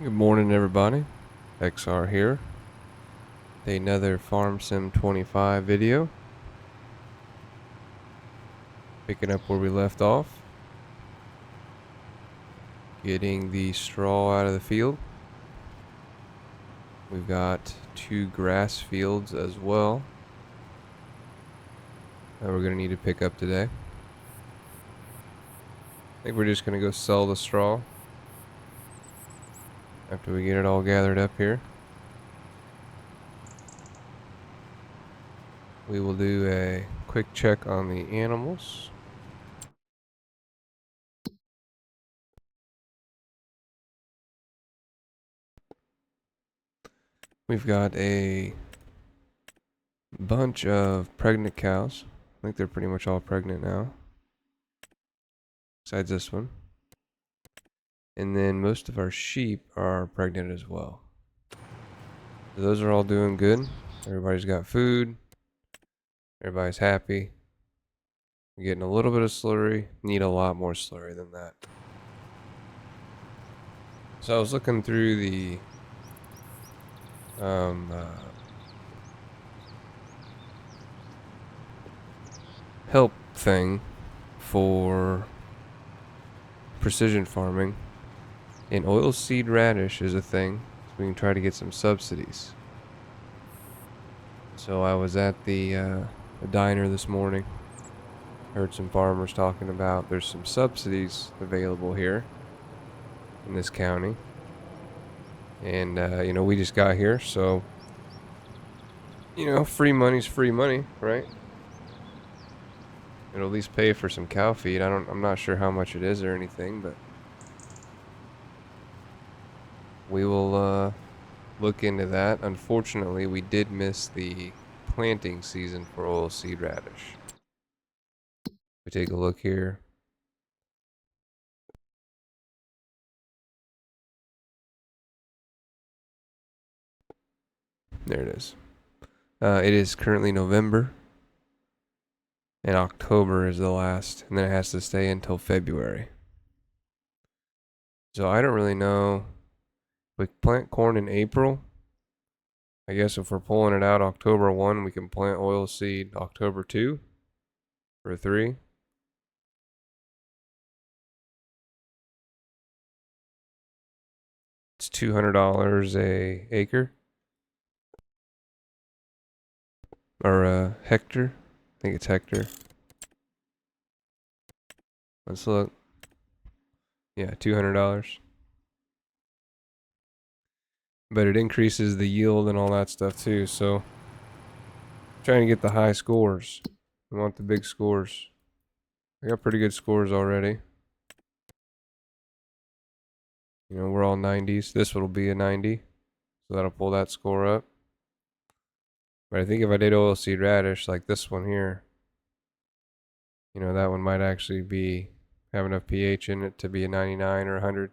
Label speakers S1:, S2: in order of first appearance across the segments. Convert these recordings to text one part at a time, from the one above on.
S1: Good morning, everybody. XR here. Another Farm Sim 25 video. Picking up where we left off. Getting the straw out of the field. We've got 2 grass fields as well that we're going to need to pick up today. I think we're just going to go sell the straw after we get it all gathered up here. We will do a quick check on the animals. We've got a bunch of pregnant cows. I think they're pretty much all pregnant now, besides this one. And then most of our sheep are pregnant as well. So those are all doing good. Everybody's got food. Everybody's happy. We're getting a little bit of slurry. Need a lot more slurry than that. So I was looking through the help thing for precision farming, and oilseed radish is a thing, so we can try to get some subsidies. So I was at the diner this morning, heard some farmers talking about there's some subsidies available here in this county, and we just got here, so free money's free money, right? It'll at least pay for some cow feed. I'm not sure how much it is or anything, but we will look into that. Unfortunately, we did miss the planting season for oilseed radish. We take a look here. There it is. It is currently November, and October is the last, and then it has to stay until February. So I don't really know. We plant corn in April. I guess if we're pulling it out October 1, we can plant oilseed October 2 or 3. It's $200 a acre. Or a hectare. I think it's hectare. Let's look. Yeah, $200. But it increases the yield and all that stuff too, so trying to get the high scores. We want the big scores. I got pretty good scores already. We're all 90s. This one will be a 90, so that'll pull that score up. But I think if I did oilseed radish like this one here, that one might actually have enough pH in it to be a 99 or 100.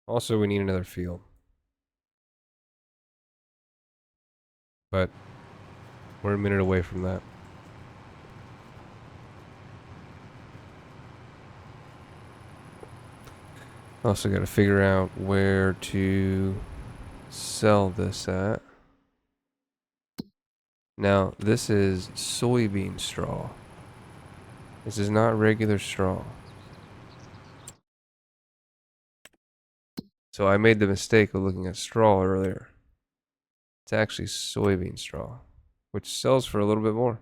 S1: Also, we need another field. But we're a minute away from that. Also got to figure out where to sell this at. Now, this is soybean straw. This is not regular straw. So I made the mistake of looking at straw earlier. It's actually soybean straw, which sells for a little bit more.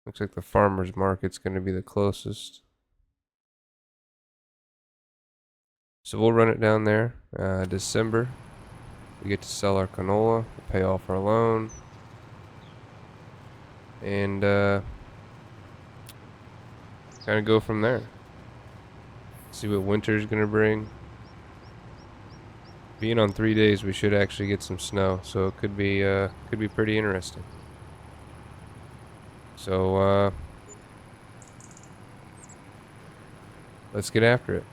S1: Looks like the farmer's market's going to be the closest. So we'll run it down there. December, we get to sell our canola, pay off our loan, and kind of go from there. See what winter's gonna bring. Being on 3 days, we should actually get some snow, so it could be pretty interesting. So let's get after it.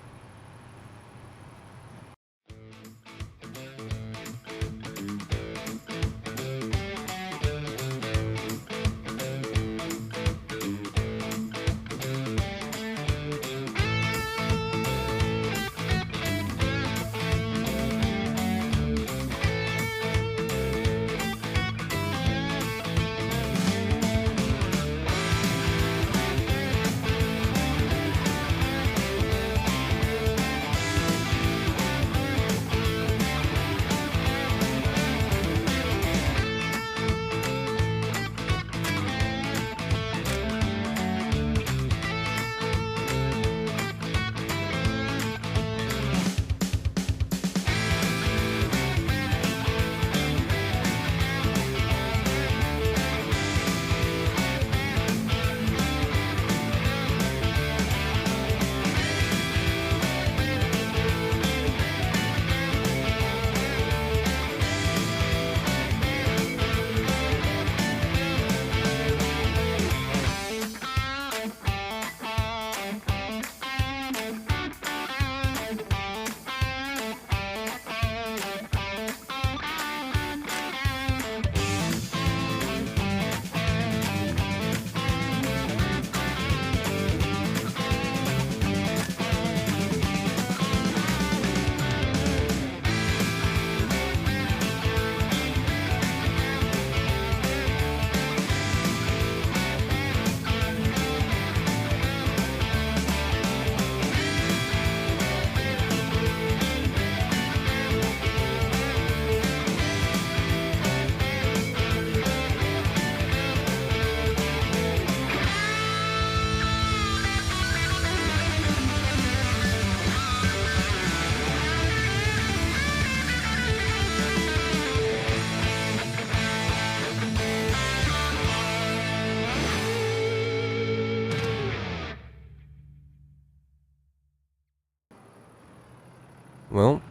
S1: Well,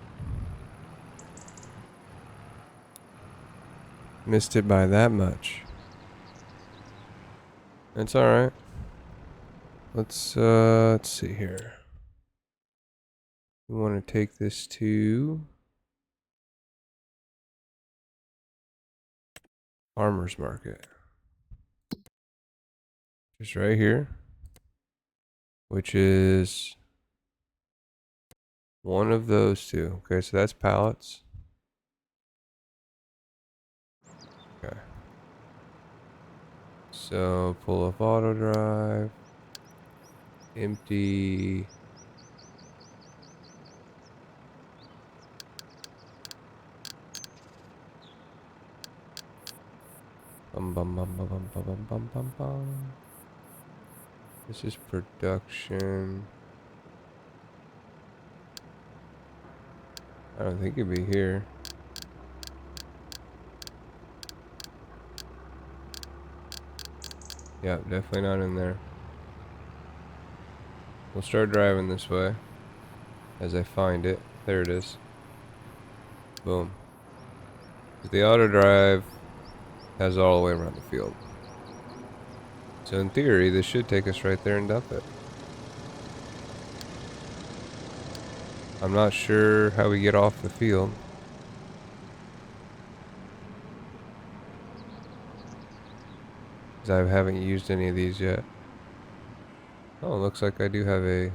S1: missed it by that much. That's alright. Let's see here. We want to take this to farmer's market. Just right here. Which is one of those two. Okay, so that's pallets. Okay. So pull up auto drive. Empty. Bum bum bum bum bum bum bum bum bum bum. This is production. I don't think it'd be here. Yeah, definitely not in there. We'll start driving this way as I find it. There it is. Boom. The auto drive has all the way around the field. So in theory, this should take us right there and dump it. I'm not sure how we get off the field. Because I haven't used any of these yet. Oh, looks like I do have a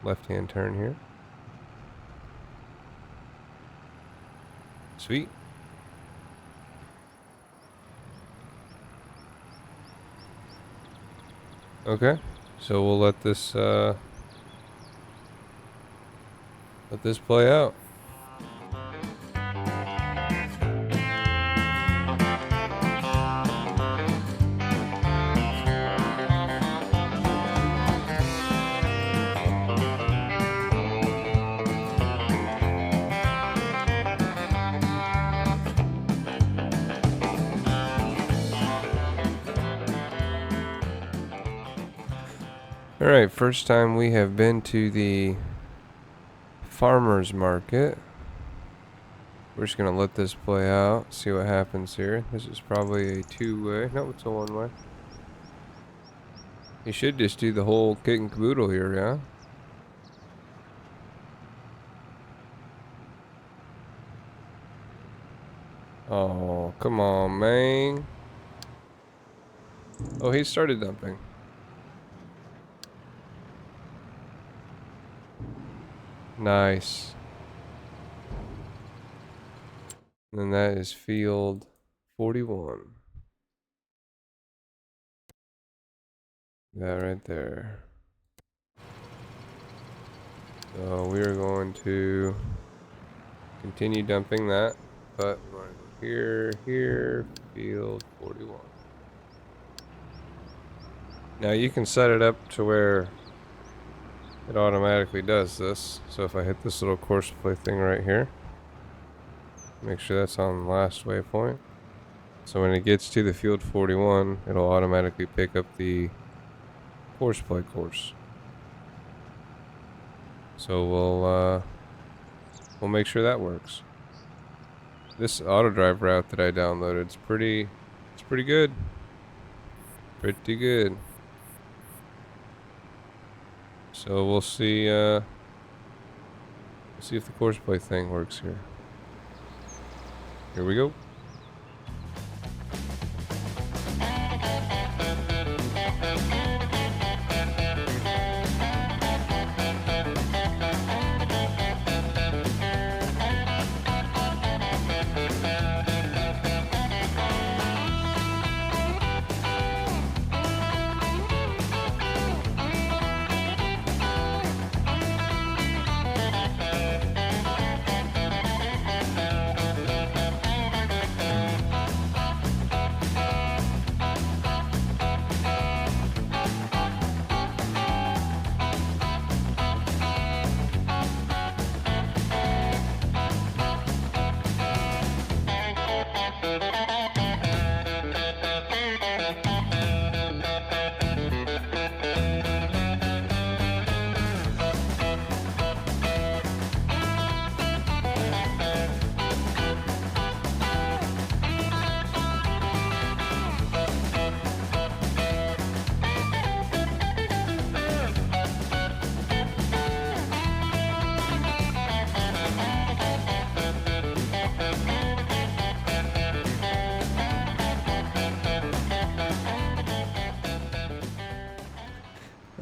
S1: left-hand turn here. Sweet. Okay, so we'll let this play out. Alright, first time we have been to the farmer's market. We're just gonna let this play out, see what happens here. This is probably a two-way. No, it's a one-way. You should just do the whole kit and caboodle here, yeah? Oh, come on, man. Oh, he started dumping. Nice. And then that is field 41. That right there. So we are going to continue dumping that, but we're going to go here, here, field 41. Now you can set it up to where it automatically does this. So if I hit this little course play thing right here, make sure that's on the last waypoint. So when it gets to the field 41, it'll automatically pick up the course play course. So we'll make sure that works. This auto drive route that I downloaded is pretty good. Pretty good. So we'll see if the course play thing works here. Here we go.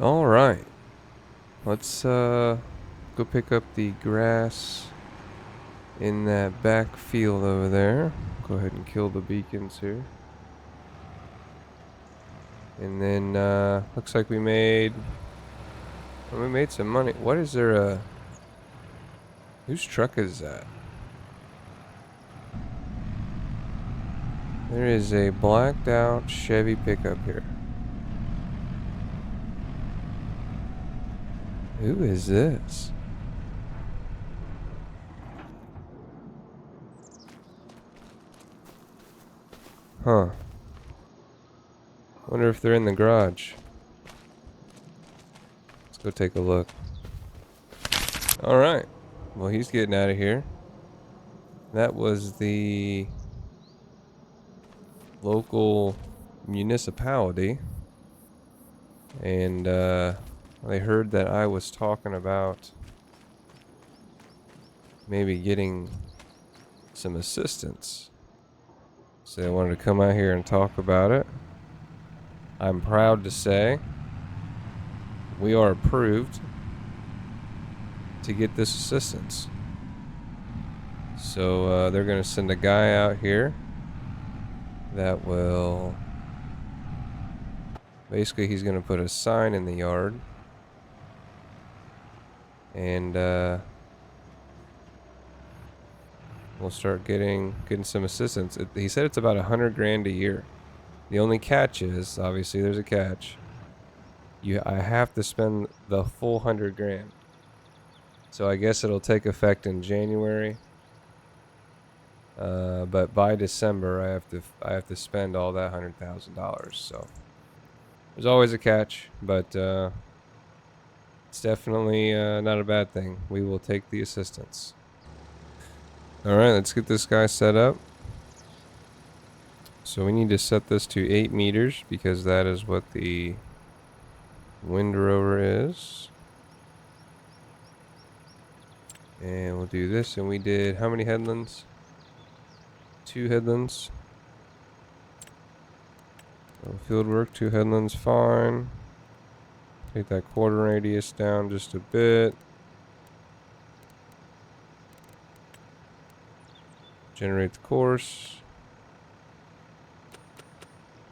S1: All right. Let's go pick up the grass in that back field over there. Go ahead and kill the beacons here. And then looks like we made some money. What is there whose truck is that? There is a blacked out Chevy pickup here. Who is this? Huh. Wonder if they're in the garage. Let's go take a look. Alright. Well, he's getting out of here. That was the local municipality. And they heard that I was talking about maybe getting some assistance. So they wanted to come out here and talk about it. I'm proud to say we are approved to get this assistance. So they're going to send a guy out here that will... Basically, he's going to put a sign in the yard. And we'll start getting some assistance. He said it's about $100 grand a year. The only catch is, obviously there's a catch. I have to spend the full 100 grand. So I guess it'll take effect in January. But by December I have to spend all that $100,000. So there's always a catch, but it's definitely not a bad thing. We will take the assistance. All right, let's get this guy set up. So we need to set this to 8 meters because that is what the windrower is. And we'll do this, and we did how many headlands? 2 headlands. Field work, 2 headlands, fine. Take that quarter radius down just a bit. Generate the course.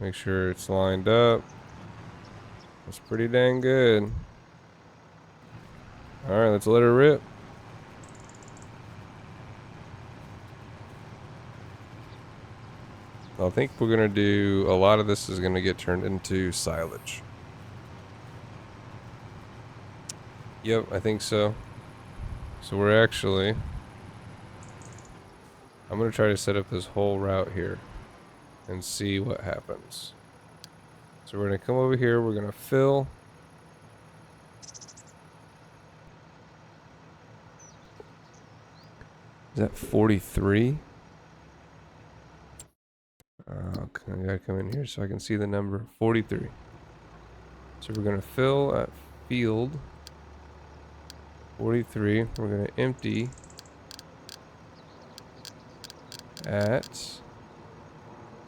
S1: Make sure it's lined up. That's pretty dang good. Alright, let's let her rip. I think we're going to do... A lot of this is going to get turned into silage. Yep, I think so. So we're actually... I'm going to try to set up this whole route here. And see what happens. So we're going to come over here. We're going to fill. Is that 43? Okay, I gotta come in here so I can see the number. 43. So we're going to fill at field 43. We're going to empty at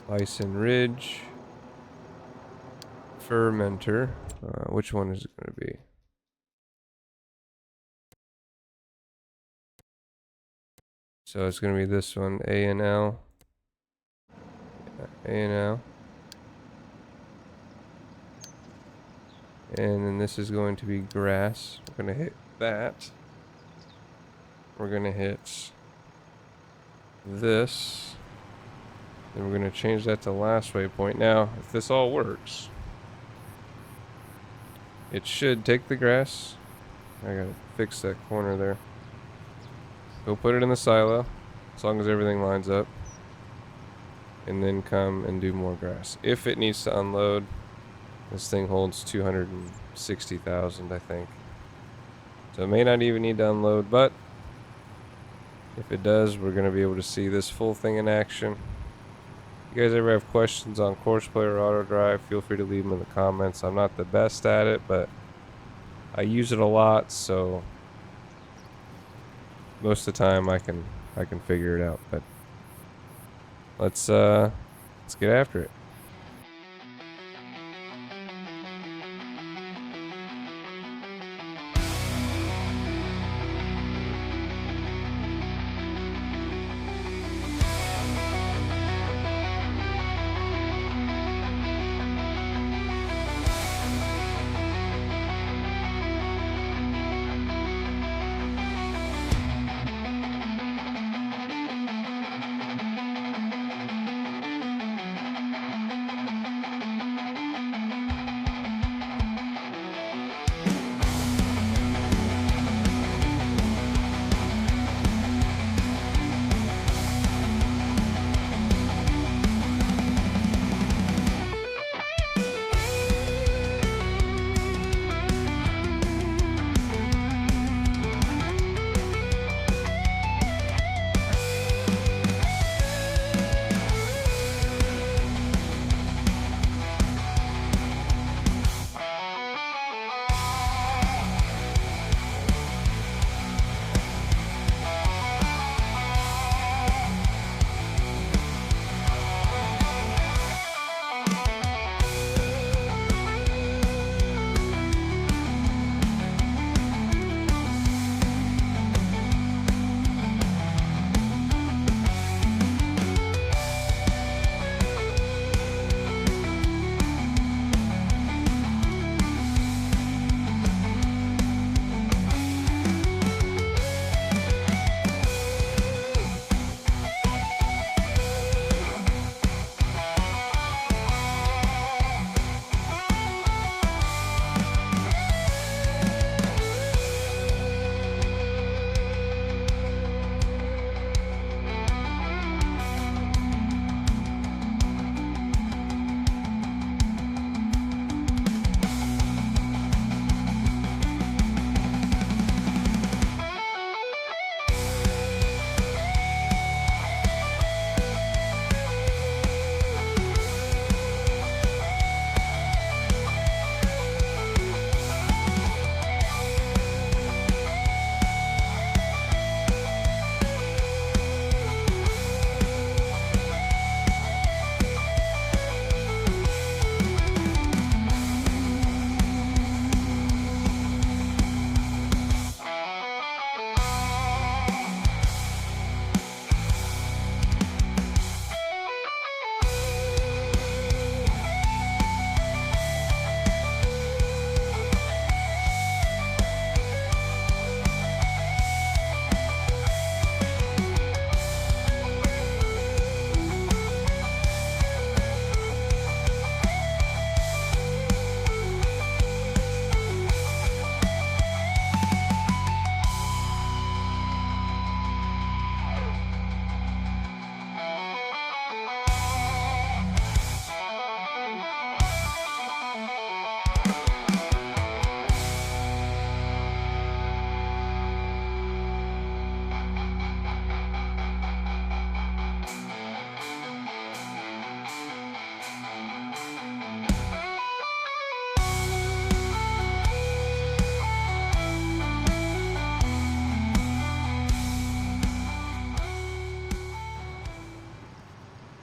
S1: Bison Ridge fermenter. Which one is it going to be? So it's going to be this one, A and L. A and L. And then this is going to be grass. We're going to hit that. We're going to hit this. Then we're going to change that to last waypoint. Now, if this all works, it should take the grass. I gotta fix that corner there. Go put it in the silo, as long as everything lines up. And then come and do more grass. If it needs to unload, this thing holds 260,000, I think. So it may not even need to unload, but if it does, we're going to be able to see this full thing in action. If you guys ever have questions on Courseplay or Auto Drive, feel free to leave them in the comments. I'm not the best at it, but I use it a lot, so most of the time I can figure it out. But let's get after it.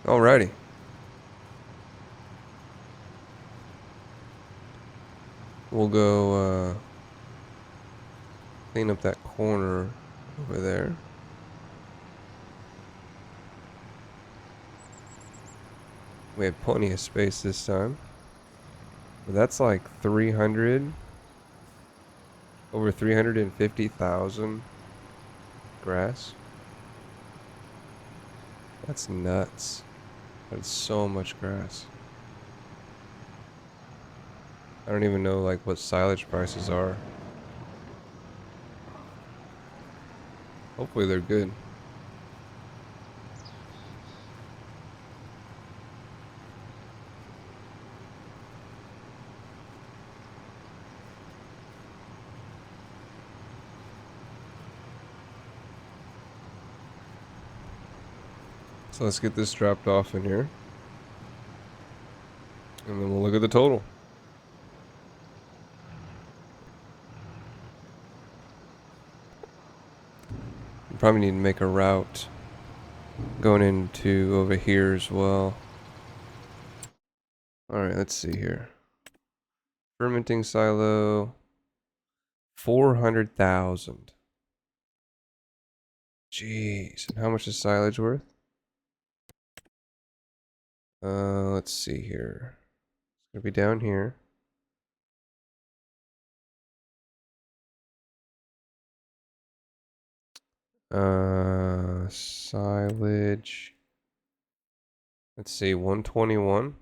S1: Alrighty. We'll go clean up that corner over there. We have plenty of space this time. But that's like 300, over 350,000 grass. That's nuts. That's so much grass. I don't even know like what silage prices are. Hopefully they're good. So let's get this dropped off in here. And then we'll look at the total. We probably need to make a route going into over here as well. Alright, let's see here. Fermenting silo. 400,000. Jeez. And how much is silage worth? Let's see here. It's gonna be down here. Silage. Let's see, 121.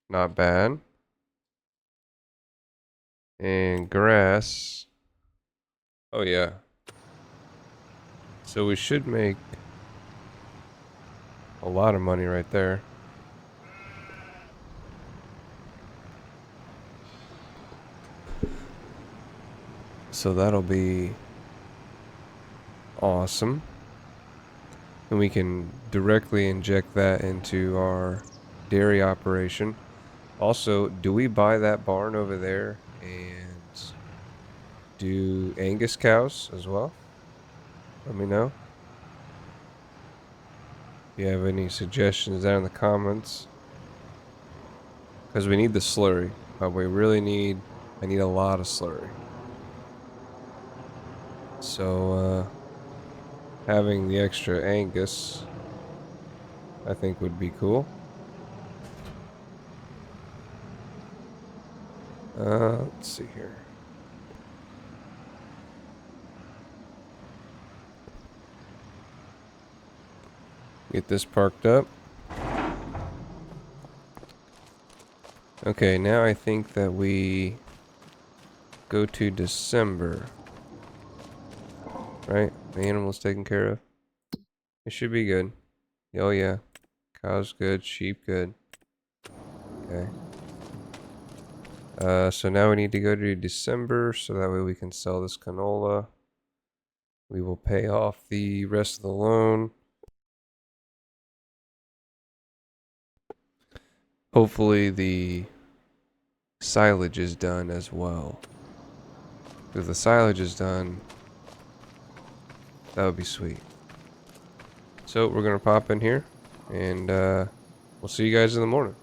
S1: Not bad. And grass. Oh yeah. So we should make a lot of money right there. So that'll be awesome. And we can directly inject that into our dairy operation. Also, do we buy that barn over there and do Angus cows as well? Let me know. If you have any suggestions down in the comments. Because we need the slurry. But we really need... I need a lot of slurry. So, having the extra Angus, I think would be cool. Let's see here. Get this parked up. Okay, now I think that we go to December. Right? The animal's taken care of. It should be good. Oh yeah. Cows good, sheep good. Okay. So now we need to go to December so that way we can sell this canola. We will pay off the rest of the loan. Hopefully the silage is done as well. If the silage is done, that would be sweet. So we're gonna pop in here and we'll see you guys in the morning.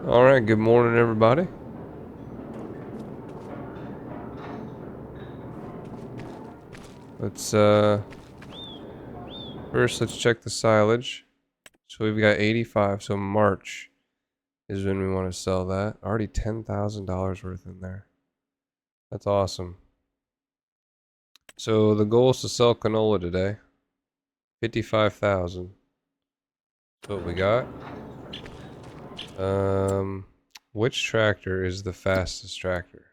S1: Alright, good morning everybody. Let's first let's check the silage. So we've got 85, so March is when we want to sell that. Already $10,000 worth in there. That's awesome. So the goal is to sell canola today. 55,000. That's what we got. Which tractor is the fastest tractor?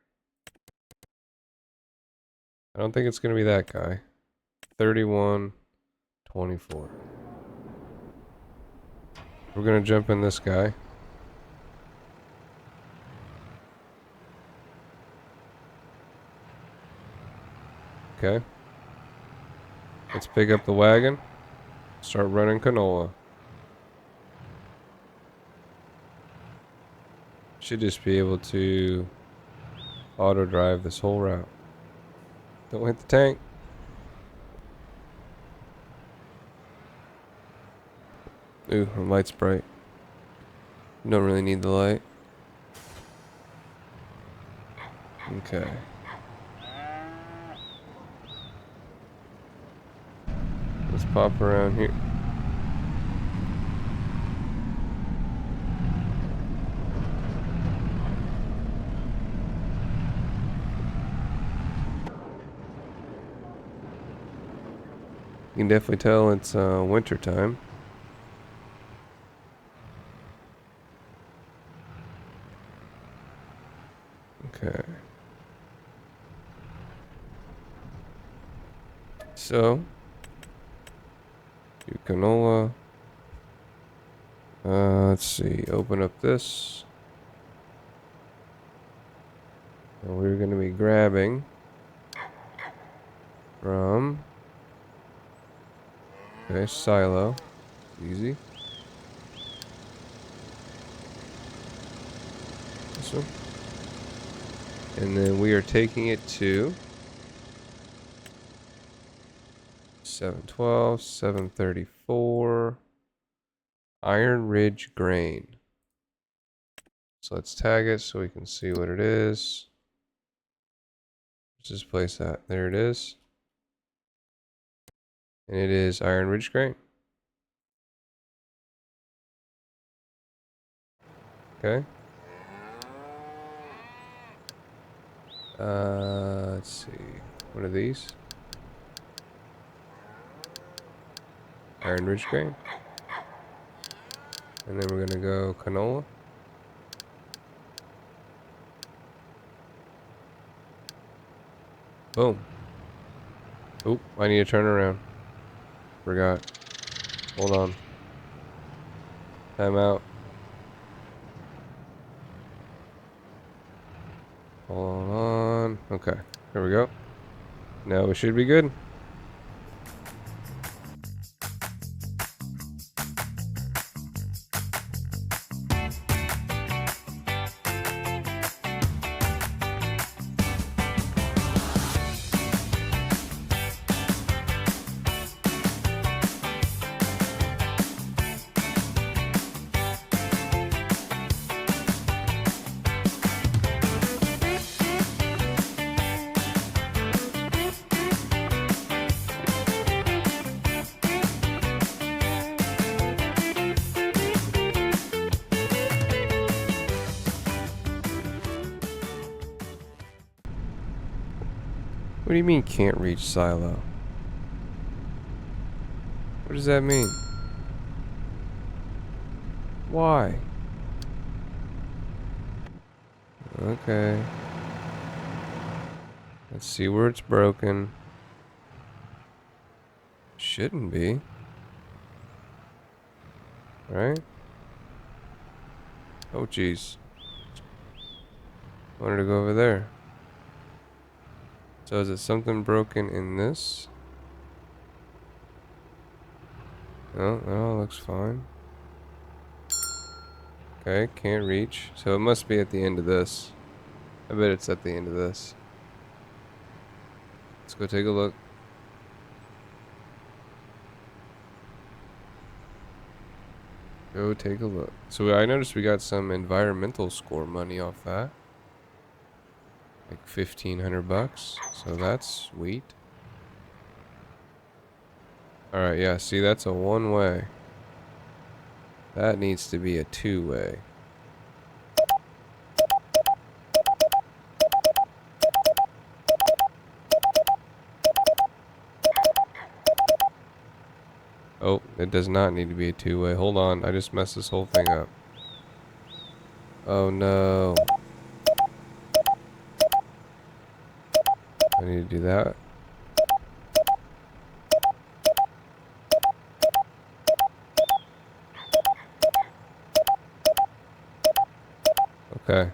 S1: I don't think it's gonna be that guy. 3124. We're gonna jump in this guy. Okay. Let's pick up the wagon. Start running canola. Should just be able to auto drive this whole route. Don't hit the tank. Ooh, the light's bright. You don't really need the light. Okay. Let's pop around here. You can definitely tell it's winter time. Okay. So, do canola. Let's see. Open up this. And we're going to be grabbing from. Okay, silo. Easy. This one. And then we are taking it to 712, 734. Iron Ridge Grain. So let's tag it so we can see what it is. Where's this place at? There it is. And it is Iron Ridge Grain. Okay. Let's see. What are these? Iron Ridge Grain. And then we're gonna go canola. Boom. Oop, I need to turn around. Forgot. Hold on. Time out. Hold on. Okay. Here we go. Now we should be good. What do you mean can't reach silo? What does that mean? Why? Okay. Let's see where it's broken. Shouldn't be. Right? Oh, jeez. Wanted to go over there. So is it something broken in this? No, no, looks fine. Okay, can't reach. So it must be at the end of this. I bet it's at the end of this. Let's go take a look. Go take a look. So I noticed we got some environmental score money off that. Like 1,500 bucks. So that's sweet. Alright, yeah, see, that's a one-way. That needs to be a two-way. Oh, it does not need to be a two-way. Hold on, I just messed this whole thing up. Oh no. I need to do that. Okay.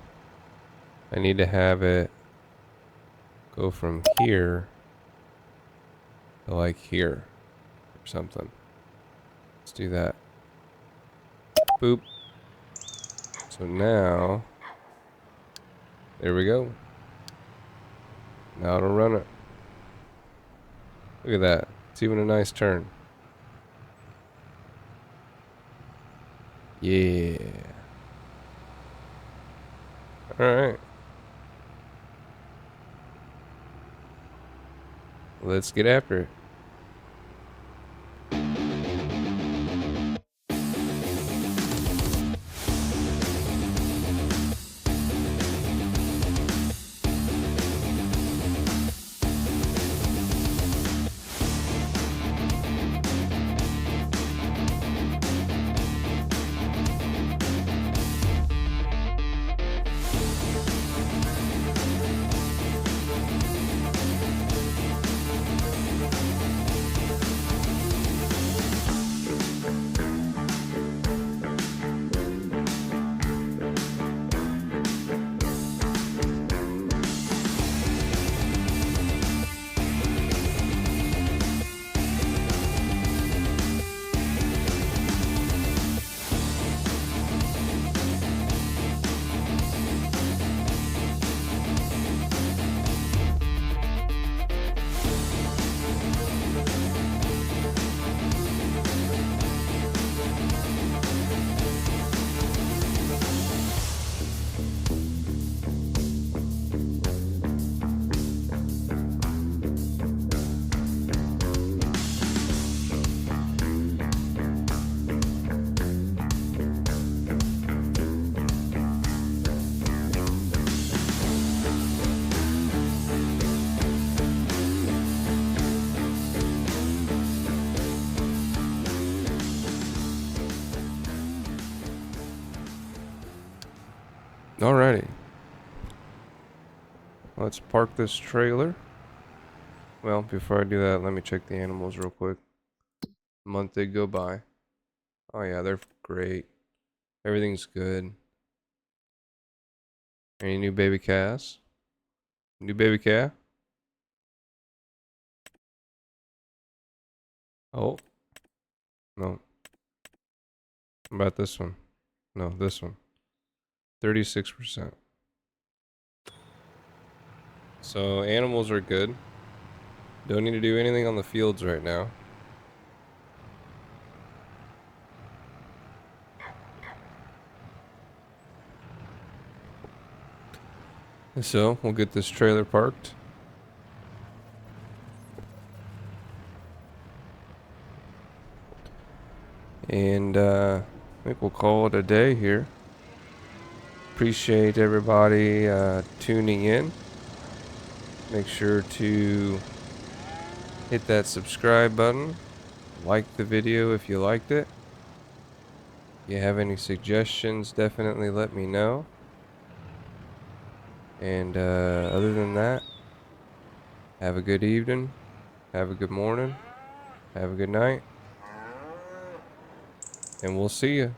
S1: I need to have it go from here to like here or something. Let's do that. Boop. So now, there we go. Now it'll run it. Look at that. It's even a nice turn. Yeah. Alright. Let's get after it. Alrighty. Let's park this trailer. Well, before I do that, let me check the animals real quick. A month did go by. Oh yeah, they're great. Everything's good. Any new baby calves? New baby calf? Oh, no. How about this one? No, this one. 36%. So animals are good. Don't need to do anything on the fields right now. So we'll get this trailer parked. And I think we'll call it a day here. Appreciate everybody tuning in. Make sure to hit that subscribe button. Like the video if you liked it. If you have any suggestions, definitely let me know. And other than that, have a good evening, have a good morning, have a good night, and we'll see you.